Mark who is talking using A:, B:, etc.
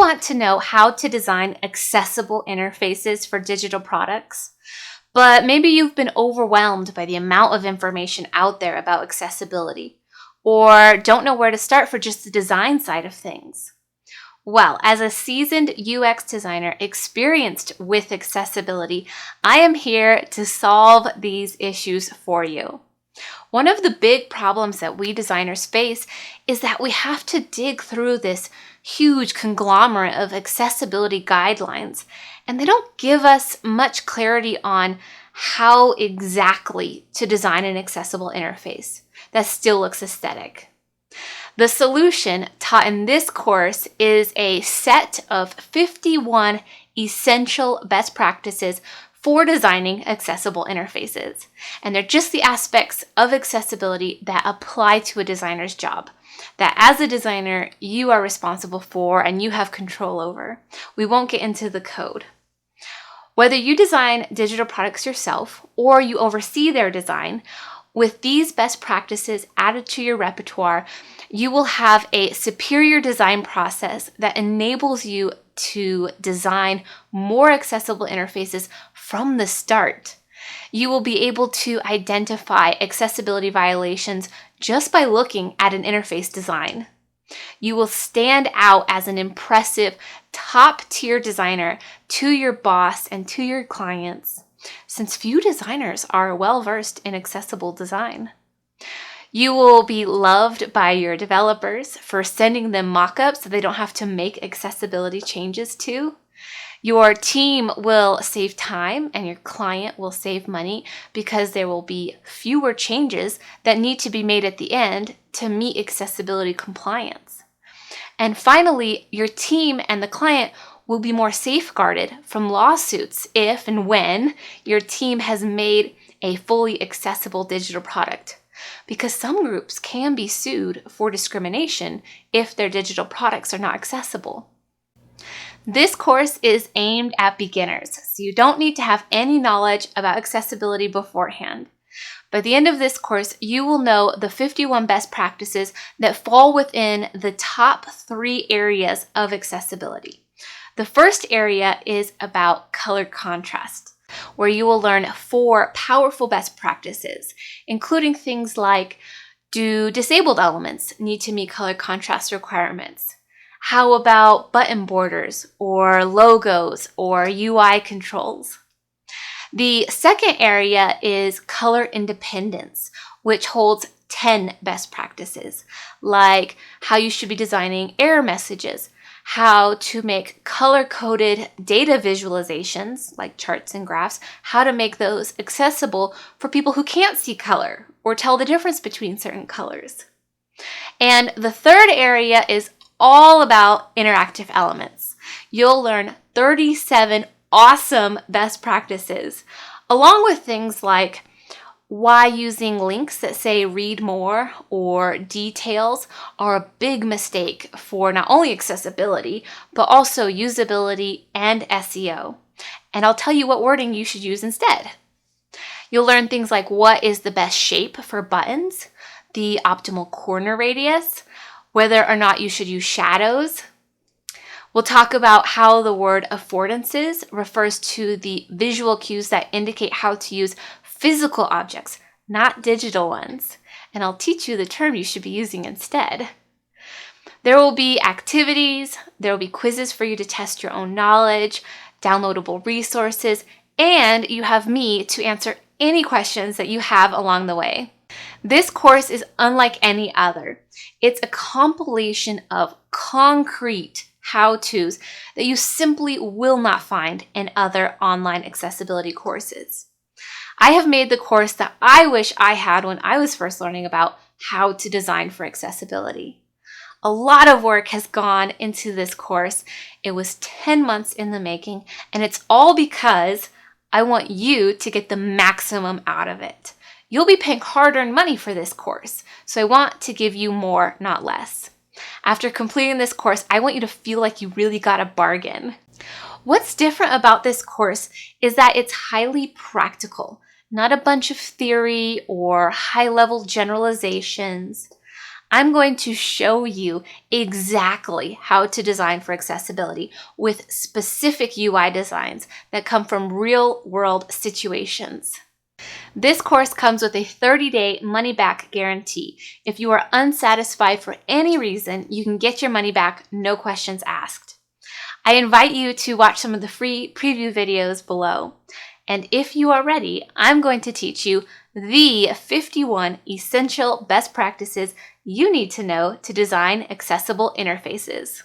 A: want to know how to design accessible interfaces for digital products, but maybe you've been overwhelmed by the amount of information out there about accessibility, or don't know where to start for just the design side of things. Well, as a seasoned UX designer experienced with accessibility, I am here to solve these issues for you. One of the big problems that we designers face is that we have to dig through this huge conglomerate of accessibility guidelines, and they don't give us much clarity on how exactly to design an accessible interface that still looks aesthetic. The solution taught in this course is a set of 51 essential best practices for designing accessible interfaces. And they're just the aspects of accessibility that apply to a designer's job, that as a designer, you are responsible for and you have control over. We won't get into the code. Whether you design digital products yourself or you oversee their design, with these best practices added to your repertoire, you will have a superior design process that enables you to design more accessible interfaces from the start. You will be able to identify accessibility violations just by looking at an interface design. You will stand out as an impressive top-tier designer to your boss and to your clients, since few designers are well-versed in accessible design. You will be loved by your developers for sending them mock-ups so they don't have to make accessibility changes to. Your team will save time and your client will save money because there will be fewer changes that need to be made at the end to meet accessibility compliance. And finally, your team and the client will be more safeguarded from lawsuits if and when your team has made a fully accessible digital product, because some groups can be sued for discrimination if their digital products are not accessible. This course is aimed at beginners, so you don't need to have any knowledge about accessibility beforehand. By the end of this course, you will know the 51 best practices that fall within the top 3 areas of accessibility. The first area is about color contrast, where you will learn 4 powerful best practices, including things like, do disabled elements need to meet color contrast requirements? How about button borders or logos or UI controls? The second area is color independence, which holds 10 best practices, like how you should be designing error messages, how to make color-coded data visualizations, like charts and graphs, how to make those accessible for people who can't see color or tell the difference between certain colors. And the third area is all about interactive elements. You'll learn 37 awesome best practices, along with things like why using links that say read more or details are a big mistake for not only accessibility, but also usability and SEO. And I'll tell you what wording you should use instead. You'll learn things like what is the best shape for buttons, the optimal corner radius, whether or not you should use shadows. We'll talk about how the word affordances refers to the visual cues that indicate how to use physical objects, not digital ones. And I'll teach you the term you should be using instead. There will be activities, there will be quizzes for you to test your own knowledge, downloadable resources, and you have me to answer any questions that you have along the way. This course is unlike any other. It's a compilation of concrete how-tos that you simply will not find in other online accessibility courses. I have made the course that I wish I had when I was first learning about how to design for accessibility. A lot of work has gone into this course. It was 10 months in the making, and it's all because I want you to get the maximum out of it. You'll be paying hard-earned money for this course, so I want to give you more, not less. After completing this course, I want you to feel like you really got a bargain. What's different about this course is that it's highly practical, not a bunch of theory or high-level generalizations. I'm going to show you exactly how to design for accessibility with specific UI designs that come from real-world situations. This course comes with a 30-day money-back guarantee. If you are unsatisfied for any reason, you can get your money back, no questions asked. I invite you to watch some of the free preview videos below. And if you are ready, I'm going to teach you the 51 essential best practices you need to know to design accessible interfaces.